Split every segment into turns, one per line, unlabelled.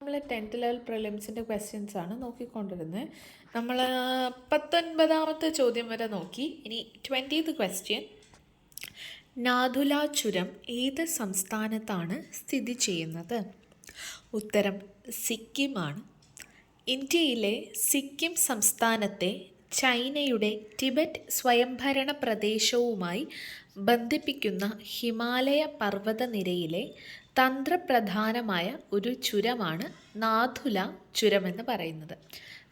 നമ്മൾ 10th level പ്രിലിംസിൻ്റെ questions ആണ് നോക്കിക്കൊണ്ടിരുന്നത്. നമ്മൾ 19ാമത്തെ ചോദ്യം വരെ നോക്കി. ഇനി 20th ക്വസ്റ്റ്യൻ, നാഥുല ചുരം ഏത് സംസ്ഥാനത്താണ് സ്ഥിതി ചെയ്യുന്നത്? ഉത്തരം സിക്കിമാണ്. ഇന്ത്യയിലെ സിക്കിം സംസ്ഥാനത്തെ ചൈനയുടെ ടിബറ്റ് സ്വയംഭരണ പ്രദേശവുമായി ബന്ധിപ്പിക്കുന്ന ഹിമാലയ പർവ്വതനിരയിലെ തന്ത്രപ്രധാനമായ ഒരു ചുരമാണ് നാഥുല ചുരമെന്ന് പറയുന്നത്.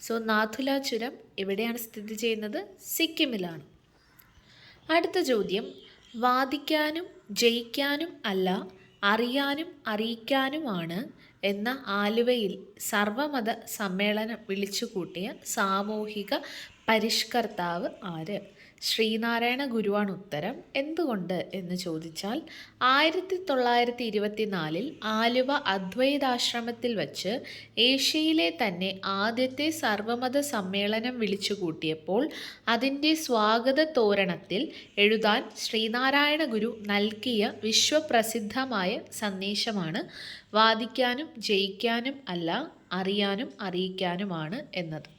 സോ നാഥുല ചുരം എവിടെയാണ് സ്ഥിതി ചെയ്യുന്നത്? സിക്കിമിലാണ്. അടുത്ത ചോദ്യം, വാദിക്കാനും ജയിക്കാനും അല്ല, അറിയാനും അറിയിക്കാനുമാണ് എന്ന ആലുവയിൽ സർവമത സമ്മേളനം വിളിച്ചുകൂട്ടിയ സാമൂഹിക പരിഷ്കർത്താവ് ആര്? ശ്രീനാരായണ ഗുരുവാണ് ഉത്തരം. എന്തുകൊണ്ട് എന്ന് ചോദിച്ചാൽ 1924 ആലുവ അദ്വൈതാശ്രമത്തിൽ വച്ച് ഏഷ്യയിലെ തന്നെ ആദ്യത്തെ സർവമത സമ്മേളനം വിളിച്ചുകൂട്ടിയപ്പോൾ അതിൻ്റെ സ്വാഗത തോരണത്തിൽ എഴുതാൻ ശ്രീനാരായണ ഗുരു നൽകിയ വിശ്വപ്രസിദ്ധമായ സന്ദേശമാണ് വാദിക്കാനും ജയിക്കാനും അല്ല, അറിയാനും അറിയിക്കാനുമാണ് എന്നത്.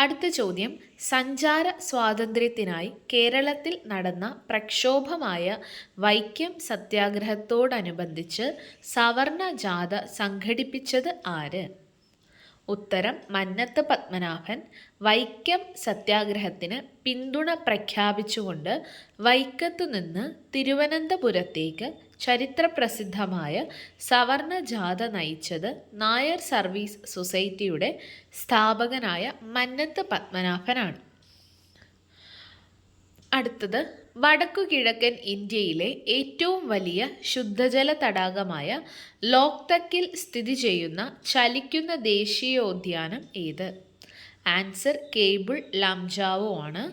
അടുത്ത ചോദ്യം, സഞ്ചാര സ്വാതന്ത്ര്യത്തിനായി കേരളത്തിൽ നടന്ന പ്രക്ഷോഭമായ വൈക്കം സത്യാഗ്രഹത്തോടനുബന്ധിച്ച് സവർണ ജാഥ സംഘടിപ്പിച്ചത് ആര്? ഉത്തരം മന്നത്ത് പത്മനാഭൻ. വൈക്കം സത്യാഗ്രഹത്തിന് പിന്തുണ പ്രഖ്യാപിച്ചുകൊണ്ട് വൈക്കത്തു നിന്ന് തിരുവനന്തപുരത്തേക്ക് ചരിത്രപ്രസിദ്ധമായ സവർണ ജാഥ നയിച്ചത് നായർ സർവീസ് സൊസൈറ്റിയുടെ സ്ഥാപകനായ മന്നത്ത് പത്മനാഭനാണ്. അടുത്തത്, വടക്കു കിഴക്കൻ ഇന്ത്യയിലെ ഏറ്റവും വലിയ ശുദ്ധജല തടാകമായ ലോക്തക്കിൽ സ്ഥിതി ചെയ്യുന്ന ചലിക്കുന്ന ദേശീയോദ്യാനം ഏത്? ആൻസർ കേബിൾ ലംജാവോ ആണ്.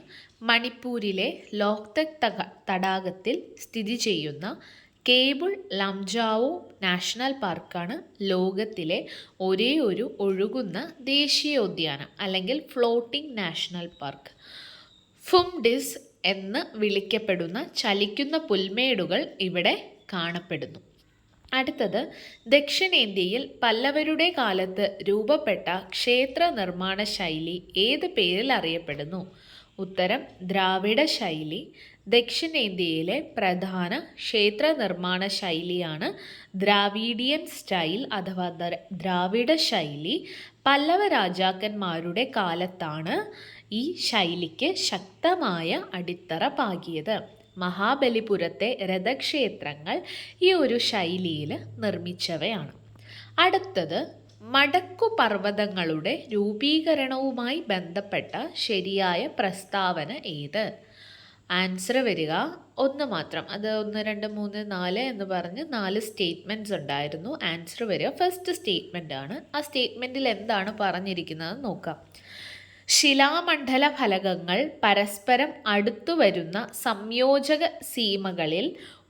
മണിപ്പൂരിലെ ലോക്തക് തടാകത്തിൽ സ്ഥിതി ചെയ്യുന്ന കേബിൾ ലംജാവോ നാഷണൽ പാർക്കാണ് ലോകത്തിലെ ഒരേ ഒരു ഒഴുകുന്ന ദേശീയോദ്യാനം അല്ലെങ്കിൽ ഫ്ലോട്ടിംഗ് നാഷണൽ പാർക്ക്. ഫുംഡിസ് എന്ന് വിളിക്കപ്പെടുന്ന ചലിക്കുന്ന പുൽമേടുകൾ ഇവിടെ കാണപ്പെടുന്നു. അടുത്തത്, ദക്ഷിണേന്ത്യയിൽ പല്ലവരുടെ കാലത്ത് രൂപപ്പെട്ട ക്ഷേത്ര നിർമ്മാണ ശൈലി ഏത് പേരിൽ അറിയപ്പെടുന്നു? ഉത്തരം ദ്രാവിഡ ശൈലി. ദക്ഷിണേന്ത്യയിലെ പ്രധാന ക്ഷേത്ര നിർമ്മാണ ശൈലിയാണ് ദ്രാവിഡിയൻ സ്റ്റൈൽ അഥവാ ദ്രാവിഡ ശൈലി. പല്ലവ രാജാക്കന്മാരുടെ കാലത്താണ് ഈ ശൈലിക്ക് ശക്തമായ അടിത്തറ പാകിയത്. മഹാബലിപുരത്തെ രഥക്ഷേത്രങ്ങൾ ഈ ഒരു ശൈലിയിൽ നിർമ്മിച്ചവയാണ്. അടുത്തത്, മടക്കു പർവ്വതങ്ങളുടെ രൂപീകരണവുമായി ബന്ധപ്പെട്ട ശരിയായ പ്രസ്താവന ഏത്? ആൻസർ വരിക ഒന്ന് മാത്രം. അത് 1, 2, 3, 4 എന്ന് പറഞ്ഞ് 4 സ്റ്റേറ്റ്മെൻറ്റ്സ് ഉണ്ടായിരുന്നു. ആൻസർ വരിക ഫസ്റ്റ് സ്റ്റേറ്റ്മെൻ്റ് ആണ്. ആ സ്റ്റേറ്റ്മെൻറ്റിൽ എന്താണ് പറഞ്ഞിരിക്കുന്നത് നോക്കാം. ശിലാമണ്ഡല ഫലകങ്ങൾ പരസ്പരം അടുത്തു വരുന്ന സംയോജക സീമകളിൽ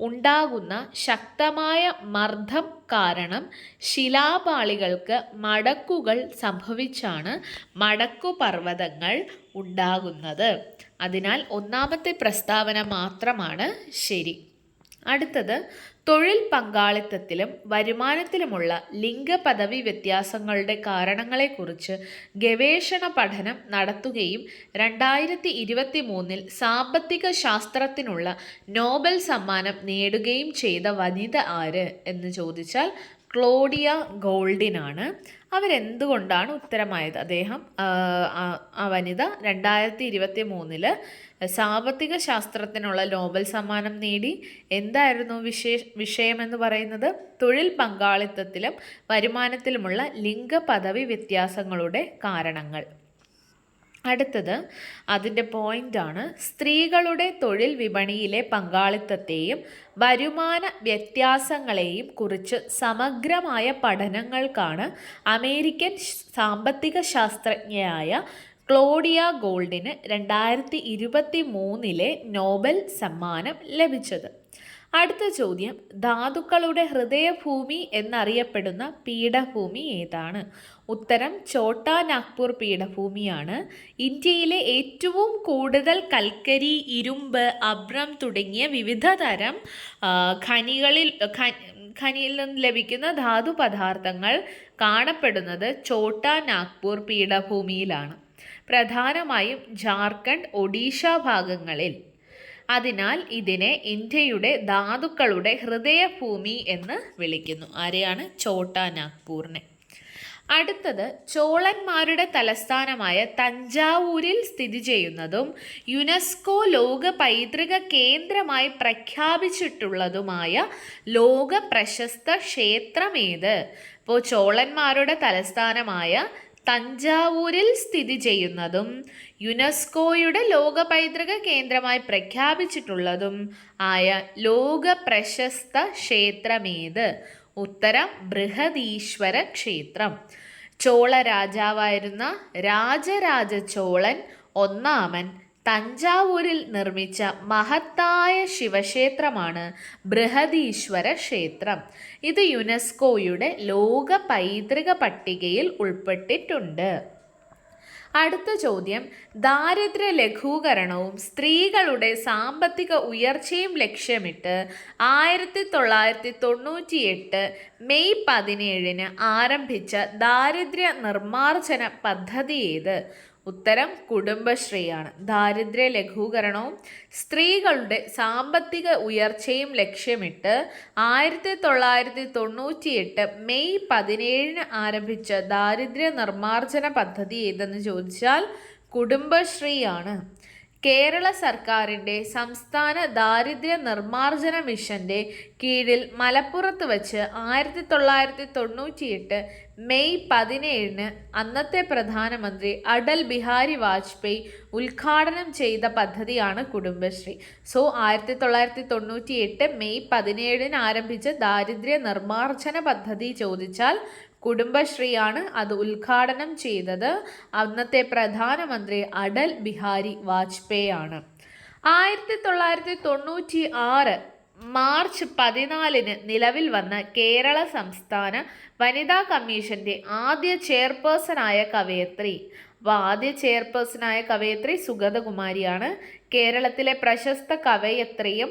ഉണ്ടാകുന്ന ശക്തമായ മർദ്ദം കാരണം ശിലാപാളികൾക്ക് മടക്കുകൾ സംഭവിച്ചാണ് മടക്കു പർവ്വതങ്ങൾ ഉണ്ടാകുന്നത്. അതിനാൽ ഒന്നാമത്തെ പ്രസ്താവന മാത്രമാണ് ശരി. അടുത്തത്, തൊഴിൽ പങ്കാളിത്തത്തിലും വരുമാനത്തിലുമുള്ള ലിംഗപദവി വ്യത്യാസങ്ങളുടെ കാരണങ്ങളെക്കുറിച്ച് ഗവേഷണ പഠനം നടത്തുകയും 2023 സാമ്പത്തിക ശാസ്ത്രത്തിനുള്ള നോബൽ സമ്മാനം നേടുകയും ചെയ്ത വനിത ആര് എന്ന് ചോദിച്ചാൽ ക്ലോഡിയ ഗോൾഡിനാണ്. അവരെന്തുകൊണ്ടാണ് ഉത്തരമായത്? ആ വനിത 2023 സാമ്പത്തിക ശാസ്ത്രത്തിനുള്ള നോബൽ സമ്മാനം നേടി. എന്തായിരുന്നു വിഷയമെന്ന് പറയുന്നത്? തൊഴിൽ പങ്കാളിത്തത്തിലും വരുമാനത്തിലുമുള്ള ലിംഗപദവി വ്യത്യാസങ്ങളുടെ കാരണങ്ങൾ. അടുത്തത് അതിൻ്റെ പോയിൻ്റാണ്, സ്ത്രീകളുടെ തൊഴിൽ വിപണിയിലെ പങ്കാളിത്തത്തെയും വരുമാന വ്യത്യാസങ്ങളെയും കുറിച്ച് സമഗ്രമായ പഠനങ്ങൾക്കാണ് അമേരിക്കൻ സാമ്പത്തിക ശാസ്ത്രജ്ഞയായ ക്ലോഡിയ ഗോൾഡിന് 2023 നോബൽ സമ്മാനം ലഭിച്ചത്. അടുത്ത ചോദ്യം, ധാതുക്കളുടെ ഹൃദയഭൂമി എന്നറിയപ്പെടുന്ന പീഠഭൂമി ഏതാണ്? ഉത്തരം ഛോട്ടാ നാഗ്പൂർ പീഠഭൂമിയാണ്. ഇന്ത്യയിലെ ഏറ്റവും കൂടുതൽ കൽക്കരി, ഇരുമ്പ്, അബ്രം തുടങ്ങിയ വിവിധ തരം ഖനിയിൽ നിന്ന് ലഭിക്കുന്ന ധാതു പദാർത്ഥങ്ങൾ കാണപ്പെടുന്നത് ഛോട്ടാ നാഗ്പൂർ പീഠഭൂമിയിലാണ്, പ്രധാനമായും ജാർഖണ്ഡ്, ഒഡീഷ ഭാഗങ്ങളിൽ. അതിനാൽ ഇതിനെ ഇന്ത്യയുടെ ധാതുക്കളുടെ ഹൃദയഭൂമി എന്ന് വിളിക്കുന്നു. ആരെയാണ്? ഛോട്ടാ നാഗ്പൂറിനെ. അടുത്തത് ചോളന്മാരുടെ തലസ്ഥാനമായ തഞ്ചാവൂരിൽ സ്ഥിതി ചെയ്യുന്നതും യുനെസ്കോ ലോക പൈതൃക കേന്ദ്രമായി പ്രഖ്യാപിച്ചിട്ടുള്ളതുമായ ലോക പ്രശസ്ത ക്ഷേത്രമേത്? ഇപ്പോൾ ചോളന്മാരുടെ തലസ്ഥാനമായ തഞ്ചാവൂരിൽ സ്ഥിതി ചെയ്യുന്നതും യുനെസ്കോയുടെ ലോക പൈതൃക കേന്ദ്രമായി പ്രഖ്യാപിച്ചിട്ടുള്ളതും ആയ ലോക പ്രശസ്ത ക്ഷേത്രമേത്? ഉത്തരം ബൃഹദീശ്വര ക്ഷേത്രം. ചോള രാജാവായിരുന്ന രാജരാജ ചോളൻ ഒന്നാമൻ തഞ്ചാവൂരിൽ നിർമ്മിച്ച മഹത്തായ ശിവക്ഷേത്രമാണ് ബൃഹദീശ്വര ക്ഷേത്രം. ഇത് യുനെസ്കോയുടെ ലോക പൈതൃക പട്ടികയിൽ ഉൾപ്പെട്ടിട്ടുണ്ട്. അടുത്ത ചോദ്യം, ദാരിദ്ര്യ ലഘൂകരണവും സ്ത്രീകളുടെ സാമ്പത്തിക ഉയർച്ചയും ലക്ഷ്യമിട്ട് 1998 മെയ് 17 ആരംഭിച്ച ദാരിദ്ര്യ നിർമ്മാർജ്ജന പദ്ധതി ഏത്? ഉത്തരം കുടുംബശ്രീയാണ്. ദാരിദ്ര്യ ലഘൂകരണവും സ്ത്രീകളുടെ സാമ്പത്തിക ഉയർച്ചയും ലക്ഷ്യമിട്ട് 1998 മെയ് 17 ആരംഭിച്ച ദാരിദ്ര്യ നിർമ്മാർജ്ജന പദ്ധതി ഏതെന്ന് ചോദിച്ചാൽ കുടുംബശ്രീയാണ്. കേരള സർക്കാരിൻ്റെ സംസ്ഥാന ദാരിദ്ര്യ നിർമ്മാർജ്ജന മിഷൻ്റെ കീഴിൽ മലപ്പുറത്ത് വച്ച് 1998 മെയ് 17 അന്നത്തെ പ്രധാനമന്ത്രി അടൽ ബിഹാരി വാജ്പേയി ഉദ്ഘാടനം ചെയ്ത പദ്ധതിയാണ് കുടുംബശ്രീ. സോ 1998 മെയ് 17 ആരംഭിച്ച ദാരിദ്ര്യ നിർമ്മാർജ്ജന പദ്ധതി ചോദിച്ചാൽ കുടുംബശ്രീയാണ്. അത് ഉദ്ഘാടനം ചെയ്തത് അന്നത്തെ പ്രധാനമന്ത്രി അടൽ ബിഹാരി വാജ്പേയി ആണ്. 1996 മാർച്ച് 14 നിലവിൽ വന്ന കേരള സംസ്ഥാന വനിതാ കമ്മീഷന്റെ ആദ്യ ചെയർപേഴ്സണായ കവയത്രി. അപ്പോൾ ആദ്യ ചെയർപേഴ്സണായ കവയത്രി സുഗതകുമാരിയാണ്. കേരളത്തിലെ പ്രശസ്ത കവയത്രിയും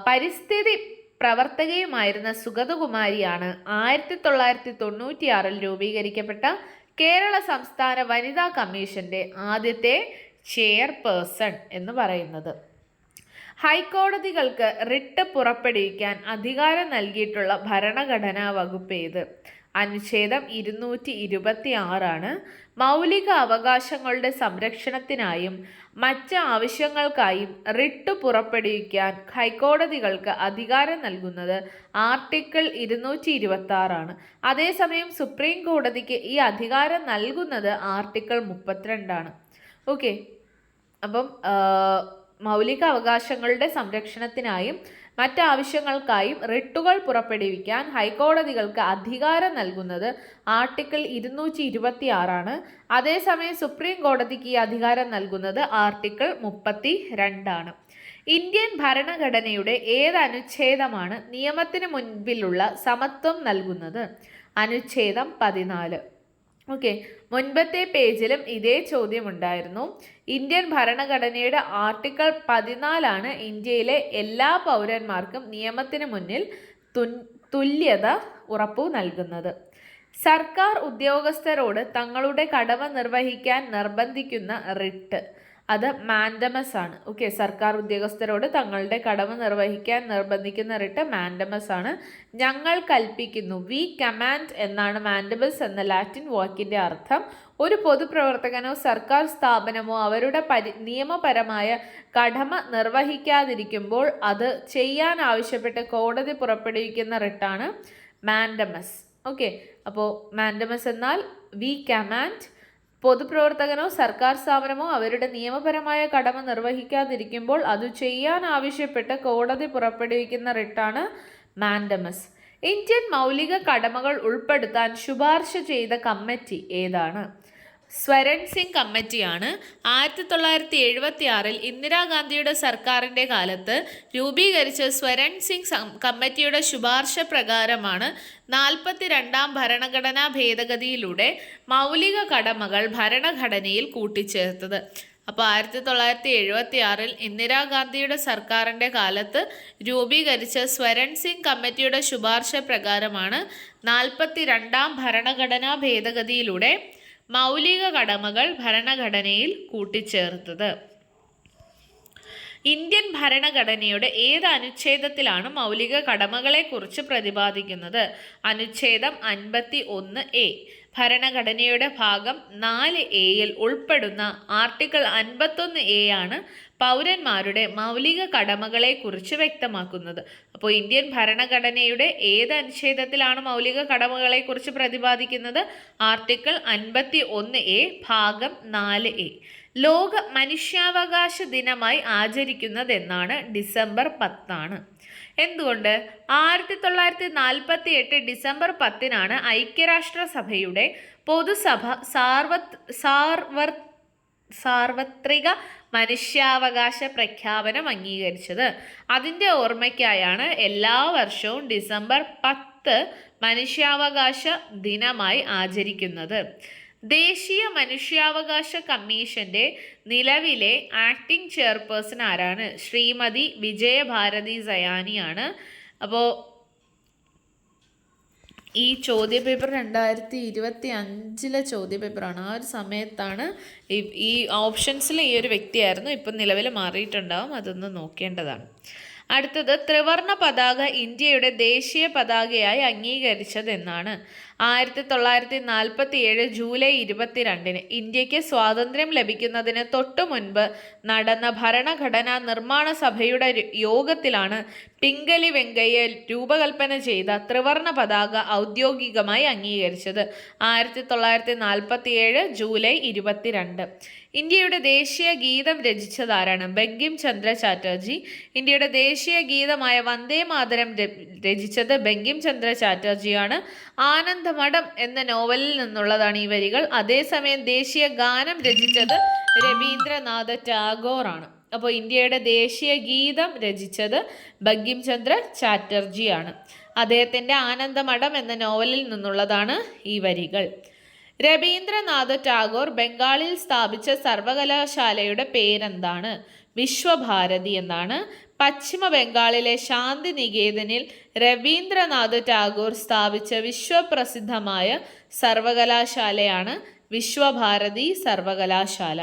പരിസ്ഥിതി പ്രവർത്തകയുമായിരുന്ന സുഗതകുമാരിയാണ് 1996 രൂപീകരിക്കപ്പെട്ട കേരള സംസ്ഥാന വനിതാ കമ്മീഷന്റെ ആദ്യത്തെ ചെയർപേഴ്സൺ എന്ന് പറയുന്നത്. ഹൈക്കോടതികൾക്ക് റിട്ട് പുറപ്പെടുവിക്കാൻ അധികാരം നൽകിയിട്ടുള്ള ഭരണഘടനാ വകുപ്പ് ഏത്? അനുച്ഛേദം 226 മൗലിക അവകാശങ്ങളുടെ സംരക്ഷണത്തിനായും മറ്റ് ആവശ്യങ്ങൾക്കായും റിട്ട് പുറപ്പെടുവിക്കാൻ ഹൈക്കോടതികൾക്ക് അധികാരം നൽകുന്നത് ആർട്ടിക്കിൾ 226 അതേസമയം സുപ്രീം കോടതിക്ക് ഈ അധികാരം നൽകുന്നത് ആർട്ടിക്കിൾ 32 ഓക്കെ. അപ്പം മൗലിക അവകാശങ്ങളുടെ സംരക്ഷണത്തിനായും മറ്റാവശ്യങ്ങൾക്കായും റിട്ടുകൾ പുറപ്പെടുവിക്കാൻ ഹൈക്കോടതികൾക്ക് അധികാരം നൽകുന്നത് ആർട്ടിക്കിൾ 226 അതേസമയം സുപ്രീം കോടതിക്ക് ഈ അധികാരം നൽകുന്നത് ആർട്ടിക്കിൾ 32 ഇന്ത്യൻ ഭരണഘടനയുടെ ഏത് അനുച്ഛേദമാണ് നിയമത്തിന് മുൻപിലുള്ള സമത്വം നൽകുന്നത്? അനുച്ഛേദം 14. ഓക്കെ, മുൻപത്തെ പേജിലും ഇതേ ചോദ്യം ഉണ്ടായിരുന്നു. ഇന്ത്യൻ ഭരണഘടനയുടെ ആർട്ടിക്കിൾ 14 ഇന്ത്യയിലെ എല്ലാ പൗരന്മാർക്കും നിയമത്തിന് മുന്നിൽ തുല്യത ഉറപ്പു നൽകുന്നത്. സർക്കാർ ഉദ്യോഗസ്ഥരോട് തങ്ങളുടെ കടമ നിർവഹിക്കാൻ നിർബന്ധിക്കുന്ന റിട്ട് അത് മാൻഡമസ് ആണ്. ഓക്കെ, സർക്കാർ ഉദ്യോഗസ്ഥരോട് തങ്ങളുടെ കടമ നിർവഹിക്കാൻ നിർബന്ധിക്കുന്ന റിട്ട് മാൻഡമസ് ആണ്. ഞങ്ങൾ കൽപ്പിക്കുന്നു, വി കമാൻഡ് എന്നാണ് മാൻഡമസ് എന്ന ലാറ്റിൻ വാക്കിൻ്റെ അർത്ഥം. ഒരു പൊതുപ്രവർത്തകനോ സർക്കാർ സ്ഥാപനമോ അവരുടെ നിയമപരമായ കടമ നിർവഹിക്കാതിരിക്കുമ്പോൾ അത് ചെയ്യാൻ ആവശ്യപ്പെട്ട് കോടതി പുറപ്പെടുവിക്കുന്ന റിട്ടാണ് മാൻഡമസ്. ഓക്കെ, അപ്പോൾ മാൻഡമസ് എന്നാൽ വി കമാൻഡ്. പൊതുപ്രവർത്തകനോ സർക്കാർ സ്ഥാപനമോ അവരുടെ നിയമപരമായ കടമ നിർവഹിക്കാതിരിക്കുമ്പോൾ അത് ചെയ്യാൻ ആവശ്യപ്പെട്ട് കോടതി പുറപ്പെടുവിക്കുന്ന റിട്ടാണ് മാൻഡമസ്. ഇന്ത്യൻ മൗലിക കടമകൾ ഉൾപ്പെടുത്താൻ ശുപാർശ ചെയ്ത കമ്മിറ്റി ഏതാണ്? സ്വരൺ സിംഗ് കമ്മിറ്റിയാണ്. 1976 ഇന്ദിരാഗാന്ധിയുടെ സർക്കാരിൻ്റെ കാലത്ത് രൂപീകരിച്ച സ്വരൺ സിംഗ് കമ്മിറ്റിയുടെ ശുപാർശ പ്രകാരമാണ് 42ാം ഭരണഘടനാ ഭേദഗതിയിലൂടെ മൗലിക കടമകൾ ഭരണഘടനയിൽ കൂട്ടിച്ചേർത്തത്. അപ്പോൾ 1976 ഇന്ദിരാഗാന്ധിയുടെ സർക്കാരിൻ്റെ കാലത്ത് രൂപീകരിച്ച സ്വരൺ സിംഗ് കമ്മിറ്റിയുടെ ശുപാർശ പ്രകാരമാണ് 42ാം ഭരണഘടനാ ഭേദഗതിയിലൂടെ മൗലിക കടമകൾ ഭരണഘടനയിൽ കൂട്ടിച്ചേർത്തത്. ഇന്ത്യൻ ഭരണഘടനയുടെ ഏത് അനുച്ഛേദത്തിലാണ് മൗലിക കടമകളെക്കുറിച്ച് പ്രതിപാദിക്കുന്നത്? അനുച്ഛേദം 51A. ഭരണഘടനയുടെ ഭാഗം 4A ഉൾപ്പെടുന്ന ആർട്ടിക്കിൾ 51A ആണ് പൗരന്മാരുടെ മൗലിക കടമകളെക്കുറിച്ച് വ്യക്തമാക്കുന്നത്. അപ്പോൾ ഇന്ത്യൻ ഭരണഘടനയുടെ ഏത് അനുച്ഛേദത്തിലാണ് മൗലിക കടമകളെക്കുറിച്ച് പ്രതിപാദിക്കുന്നത്? ആർട്ടിക്കിൾ 51A ഭാഗം 4A. ലോക മനുഷ്യാവകാശ ദിനമായി ആചരിക്കുന്നതെന്നാണ്? ഡിസംബർ 10. എന്തുകൊണ്ട്? 1948 ഡിസംബർ 10 ഐക്യരാഷ്ട്രസഭയുടെ പൊതുസഭ സാർവത്രിക മനുഷ്യാവകാശ പ്രഖ്യാപനം അംഗീകരിച്ചത്. അതിൻ്റെ ഓർമ്മയ്ക്കായാണ് എല്ലാ വർഷവും ഡിസംബർ 10 മനുഷ്യാവകാശ ദിനമായി ആചരിക്കുന്നത്. ദേശീയ മനുഷ്യാവകാശ കമ്മീഷന്റെ നിലവിലെ ആക്ടിംഗ് ചെയർപേഴ്സൺ ആരാണ്? ശ്രീമതി വിജയഭാരതി സയാനിയാണ്. അപ്പോൾ ഈ ചോദ്യപേപ്പർ 2025 ചോദ്യപേപ്പറാണ്. ആ ഒരു സമയത്താണ് ഈ ഓപ്ഷൻസിൽ ഈ ഒരു വ്യക്തിയായിരുന്നു. ഇപ്പം നിലവിൽ മാറിയിട്ടുണ്ടാവും, അതൊന്ന് നോക്കേണ്ടതാണ്. അടുത്തത്, ത്രിവർണ പതാക ഇന്ത്യയുടെ ദേശീയ പതാകയായി അംഗീകരിച്ചതെന്നാണ്? 1947 ജൂലൈ 22 ഇന്ത്യക്ക് സ്വാതന്ത്ര്യം ലഭിക്കുന്നതിന് തൊട്ടു മുൻപ് നടന്ന ഭരണഘടനാ നിർമ്മാണ സഭയുടെ യോഗത്തിലാണ് പിംഗലി വെങ്കയ്യ രൂപകൽപ്പന ചെയ്ത ത്രിവർണ പതാക ഔദ്യോഗികമായി അംഗീകരിച്ചത്. 1947 ജൂലൈ 22. ഇന്ത്യയുടെ ദേശീയ ഗീതം രചിച്ചതാരാണ്? ബങ്കിം ചന്ദ്ര ചാറ്റർജി. ഇന്ത്യയുടെ ദേശീയ ഗീതമായ വന്ദേ മാതരം രചിച്ചത് ബങ്കിം ചന്ദ്ര ചാറ്റർജിയാണ്. ആനന്ദമഠം എന്ന നോവലിൽ നിന്നുള്ളതാണ് ഈ വരികൾ. അതേസമയം ദേശീയ ഗാനം രചിച്ചത് രവീന്ദ്രനാഥ ടാഗോർ ആണ്. അപ്പോൾ ഇന്ത്യയുടെ ദേശീയ ഗീതം രചിച്ചത് ബങ്കിം ചന്ദ്ര ചാറ്റർജിയാണ്. അദ്ദേഹത്തിൻ്റെ ആനന്ദമഠം എന്ന നോവലിൽ നിന്നുള്ളതാണ് ഈ വരികൾ. രവീന്ദ്രനാഥ ടാഗോർ ബംഗാളിൽ സ്ഥാപിച്ച സർവകലാശാലയുടെ പേരെന്താണ്? വിശ്വഭാരതി എന്നാണ്. പശ്ചിമ ബംഗാളിലെ ശാന്തി നികേതനിൽ രവീന്ദ്രനാഥ ടാഗോർ സ്ഥാപിച്ച വിശ്വപ്രസിദ്ധമായ സർവകലാശാലയാണ് വിശ്വഭാരതി സർവകലാശാല.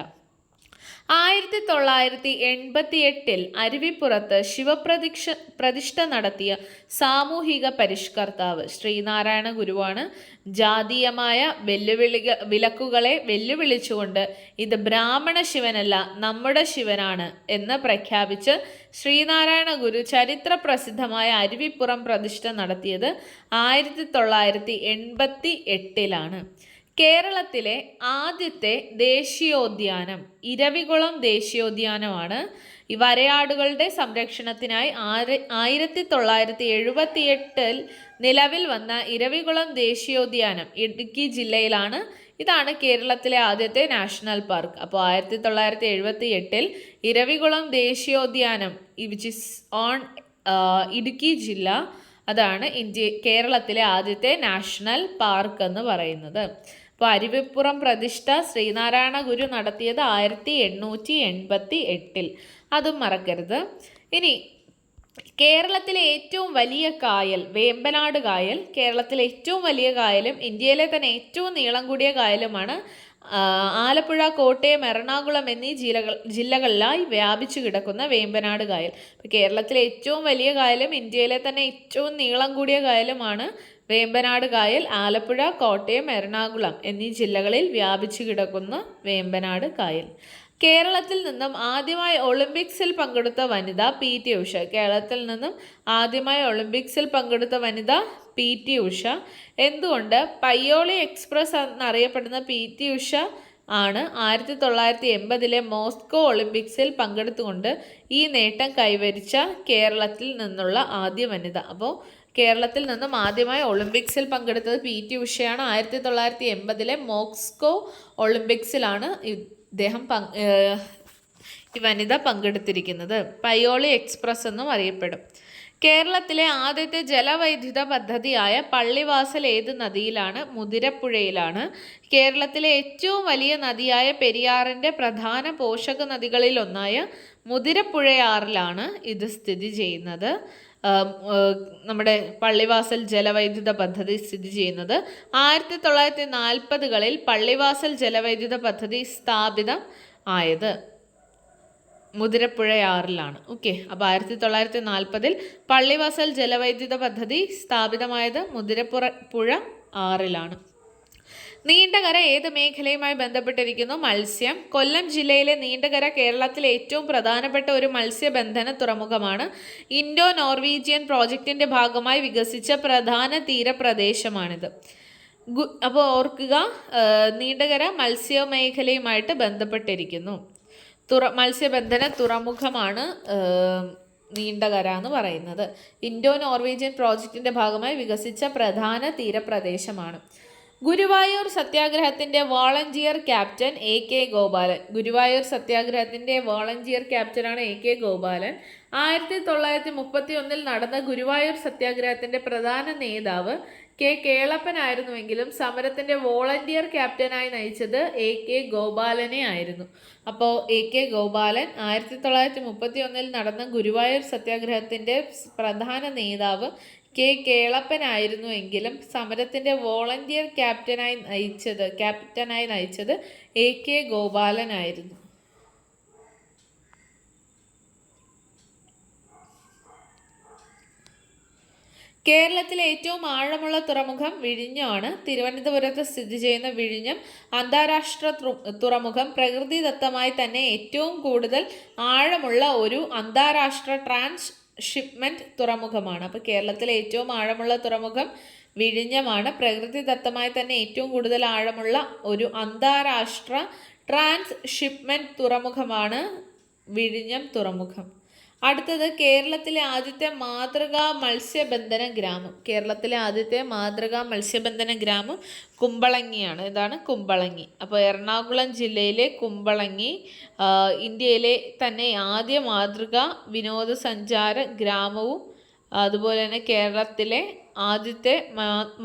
1988 അരുവിപ്പുറത്ത് പ്രതിഷ്ഠ നടത്തിയ സാമൂഹിക പരിഷ്കർത്താവ് ശ്രീനാരായണ ഗുരുവാണ്. ജാതീയമായ വിലക്കുകളെ വെല്ലുവിളിച്ചുകൊണ്ട് ഇത് ബ്രാഹ്മണ ശിവനല്ല നമ്മുടെ ശിവനാണ് എന്ന് പ്രഖ്യാപിച്ച് ശ്രീനാരായണ ഗുരു ചരിത്ര പ്രസിദ്ധമായ അരുവിപ്പുറം പ്രതിഷ്ഠ നടത്തിയത് 1988. കേരളത്തിലെ ആദ്യത്തെ ദേശീയോദ്യാനം ഇരവികുളം ദേശീയോദ്യാനമാണ്. ഈ വരയാടുകളുടെ സംരക്ഷണത്തിനായി 1978 നിലവിൽ വന്ന ഇരവികുളം ദേശീയോദ്യാനം ഇടുക്കി ജില്ലയിലാണ്. ഇതാണ് കേരളത്തിലെ ആദ്യത്തെ നാഷണൽ പാർക്ക്. അപ്പോൾ 1978 ഇരവികുളം ദേശീയോദ്യാനം വിച്ച് ഇസ് ഓൺ ഇടുക്കി ജില്ല, അതാണ് കേരളത്തിലെ ആദ്യത്തെ നാഷണൽ പാർക്ക് എന്ന് പറയുന്നത്. അപ്പോൾ അരുവിപ്പുറം പ്രതിഷ്ഠ ശ്രീനാരായണ ഗുരു നടത്തിയത് 1888. അതും മറക്കരുത്. ഇനി കേരളത്തിലെ ഏറ്റവും വലിയ കായൽ വേമ്പനാട് കായൽ. കേരളത്തിലെ ഏറ്റവും വലിയ കായലും ഇന്ത്യയിലെ തന്നെ ഏറ്റവും നീളം കൂടിയ കായലുമാണ്. ആലപ്പുഴ, കോട്ടയം, എറണാകുളം എന്നീ ജില്ലകളിലായി വ്യാപിച്ചു കിടക്കുന്ന വേമ്പനാട് കായൽ. ഇപ്പോൾ കേരളത്തിലെ ഏറ്റവും വലിയ കായലും ഇന്ത്യയിലെ തന്നെ ഏറ്റവും നീളം കൂടിയ കായലുമാണ് വേമ്പനാട് കായൽ. ആലപ്പുഴ, കോട്ടയം, എറണാകുളം എന്നീ ജില്ലകളിൽ വ്യാപിച്ചു കിടക്കുന്ന വേമ്പനാട് കായൽ. കേരളത്തിൽ നിന്നും ആദ്യമായി ഒളിമ്പിക്സിൽ പങ്കെടുത്ത വനിത PT ഉഷ. കേരളത്തിൽ നിന്നും ആദ്യമായി ഒളിമ്പിക്സിൽ പങ്കെടുത്ത വനിത PT ഉഷ. എന്തുകൊണ്ട്? പയ്യോളി എക്സ്പ്രസ് എന്നറിയപ്പെടുന്ന PT ഉഷ ആണ് 1980 മോസ്കോ ഒളിമ്പിക്സിൽ പങ്കെടുത്തുകൊണ്ട് ഈ നേട്ടം കൈവരിച്ച കേരളത്തിൽ നിന്നുള്ള ആദ്യ വനിത. അപ്പോൾ കേരളത്തിൽ നിന്നും ആദ്യമായി ഒളിമ്പിക്സിൽ പങ്കെടുത്തത് PT ഉഷയാണ്. 1980 മോസ്കോ ഒളിമ്പിക്സിലാണ് ഈ വനിത പങ്കെടുത്തിരിക്കുന്നത്. പയ്യോളി എക്സ്പ്രസ് എന്നും അറിയപ്പെടും. കേരളത്തിലെ ആദ്യത്തെ ജലവൈദ്യുത പദ്ധതിയായ പള്ളിവാസൽ ഏത് നദിയിലാണ്? മുതിരപ്പുഴയിലാണ്. കേരളത്തിലെ ഏറ്റവും വലിയ നദിയായ പെരിയാറിൻ്റെ പ്രധാന പോഷക നദികളിൽ ഒന്നായ മുതിരപ്പുഴയാറിലാണ് ഇത് സ്ഥിതി ചെയ്യുന്നത്. നമ്മുടെ പള്ളിവാസൽ ജലവൈദ്യുത പദ്ധതി സ്ഥിതി ചെയ്യുന്നത് 1940കളിൽ പള്ളിവാസൽ ജലവൈദ്യുത പദ്ധതി സ്ഥാപിതം ആയത് മുതിരപ്പുഴയാറിലാണ്. ഓക്കെ, അപ്പോൾ 1940 പള്ളിവാസൽ ജലവൈദ്യുത പദ്ധതി സ്ഥാപിതമായത് മുതിരപ്പുഴ ആറിലാണ്. നീണ്ടകര ഏത് മേഖലയുമായി ബന്ധപ്പെട്ടിരിക്കുന്നു? മത്സ്യം. കൊല്ലം ജില്ലയിലെ നീണ്ടകര കേരളത്തിലെ ഏറ്റവും പ്രധാനപ്പെട്ട ഒരു മത്സ്യബന്ധന തുറമുഖമാണ്. ഇൻഡോ നോർവീജിയൻ പ്രോജക്റ്റിന്റെ ഭാഗമായി വികസിച്ച പ്രധാന തീരപ്രദേശമാണിത്. അപ്പോൾ ഓർക്കുക, നീണ്ടകര മത്സ്യമേഖലയുമായിട്ട് ബന്ധപ്പെട്ടിരിക്കുന്നു. മത്സ്യബന്ധന തുറമുഖമാണ് നീണ്ടകര എന്ന് പറയുന്നത്. ഇൻഡോ നോർവീജിയൻ പ്രോജക്റ്റിന്റെ ഭാഗമായി വികസിച്ച പ്രധാന തീരപ്രദേശമാണ്. ഗുരുവായൂർ സത്യാഗ്രഹത്തിന്റെ volunteer captain AK Gopalan. Guruvayur സത്യാഗ്രഹത്തിന്റെ വോളണ്ടിയർ ക്യാപ്റ്റനാണ് AK ഗോപാലൻ. 1931 നടന്ന ഗുരുവായൂർ സത്യാഗ്രഹത്തിന്റെ പ്രധാന നേതാവ് കേളപ്പൻ ആയിരുന്നുവെങ്കിലും സമരത്തിന്റെ വോളണ്ടിയർ ക്യാപ്റ്റനായി നയിച്ചത് AK ഗോപാലനെ ആയിരുന്നു. അപ്പോൾ AK ഗോപാലൻ 1931 നടന്ന ഗുരുവായൂർ സത്യാഗ്രഹത്തിന്റെ പ്രധാന നേതാവ് കേളപ്പൻ ആയിരുന്നുവെങ്കിലും സമരത്തിന്റെ വോളണ്ടിയർ ക്യാപ്റ്റനായി നയിച്ചത് AK ഗോപാലൻ ആയിരുന്നു. കേരളത്തിലെ ഏറ്റവും ആഴമുള്ള തുറമുഖം വിഴിഞ്ഞമാണ്. തിരുവനന്തപുരത്ത് സ്ഥിതി ചെയ്യുന്ന വിഴിഞ്ഞം അന്താരാഷ്ട്ര തുറമുഖം പ്രകൃതിദത്തമായി തന്നെ ഏറ്റവും കൂടുതൽ ആഴമുള്ള ഒരു അന്താരാഷ്ട്ര ട്രാൻസ്ഷിപ്മെന്റ് തുറമുഖമാണ്. അപ്പോൾ കേരളത്തിലെ ഏറ്റവും ആഴമുള്ള തുറമുഖം വിഴിഞ്ഞമാണ്. പ്രകൃതിദത്തമായി തന്നെ ഏറ്റവും കൂടുതൽ ആഴമുള്ള ഒരു അന്താരാഷ്ട്ര ട്രാൻസ്ഷിപ്മെന്റ് തുറമുഖമാണ് വിഴിഞ്ഞം തുറമുഖം. അടുത്തത് കേരളത്തിലെ ആദ്യത്തെ മാതൃകാ മത്സ്യബന്ധന ഗ്രാമം. കേരളത്തിലെ ആദ്യത്തെ മാതൃകാ മത്സ്യബന്ധന ഗ്രാമം കുമ്പളങ്ങിയാണ്. ഇതാണ് കുമ്പളങ്ങി. അപ്പോൾ എറണാകുളം ജില്ലയിലെ കുമ്പളങ്ങി ഇന്ത്യയിലെ തന്നെ ആദ്യ മാതൃകാ വിനോദസഞ്ചാര ഗ്രാമവും അതുപോലെ തന്നെ കേരളത്തിലെ ആദ്യത്തെ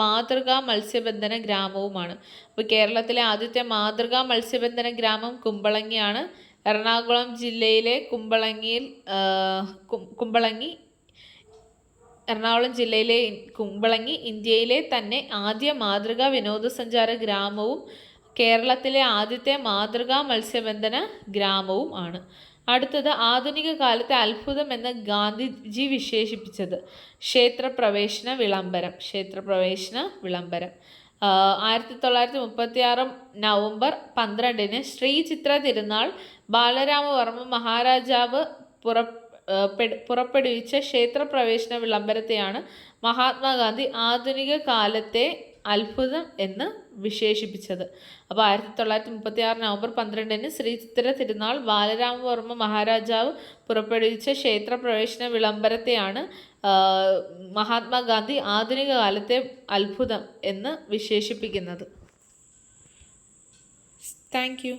മാതൃകാ മത്സ്യബന്ധന ഗ്രാമവുമാണ്. അപ്പോൾ കേരളത്തിലെ ആദ്യത്തെ മാതൃകാ മത്സ്യബന്ധന ഗ്രാമം കുമ്പളങ്ങിയാണ്. എറണാകുളം ജില്ലയിലെ കുമ്പളങ്ങി ഇന്ത്യയിലെ തന്നെ ആദ്യ മാതൃകാ വിനോദസഞ്ചാര ഗ്രാമവും കേരളത്തിലെ ആദ്യത്തെ മാതൃകാ മത്സ്യബന്ധന ഗ്രാമവും ആണ്. അടുത്തത് ആധുനിക കാലത്തെ അത്ഭുതം എന്ന് ഗാന്ധിജി വിശേഷിപ്പിച്ചത്? ക്ഷേത്രപ്രവേശന വിളംബരം. 1936 നവംബർ 12 ശ്രീ ചിത്ര തിരുനാൾ ബാലരാമവർമ്മ മഹാരാജാവ് പുറപ്പെടുവിച്ച ക്ഷേത്രപ്രവേശന വിളംബരത്തെയാണ് മഹാത്മാഗാന്ധി ആധുനിക കാലത്തെ അത്ഭുതം എന്ന് വിശേഷിപ്പിച്ചത്. അപ്പോൾ 1936 നവംബർ 12 ശ്രീ ചിത്ര തിരുനാൾ ബാലരാമവർമ്മ മഹാരാജാവ് പുറപ്പെടുവിച്ച ക്ഷേത്രപ്രവേശന വിളംബരത്തെയാണ് മഹാത്മാഗാന്ധി ആധുനിക കാലത്തെ അത്ഭുതം എന്ന് വിശേഷിപ്പിക്കുന്നത്. Thank you.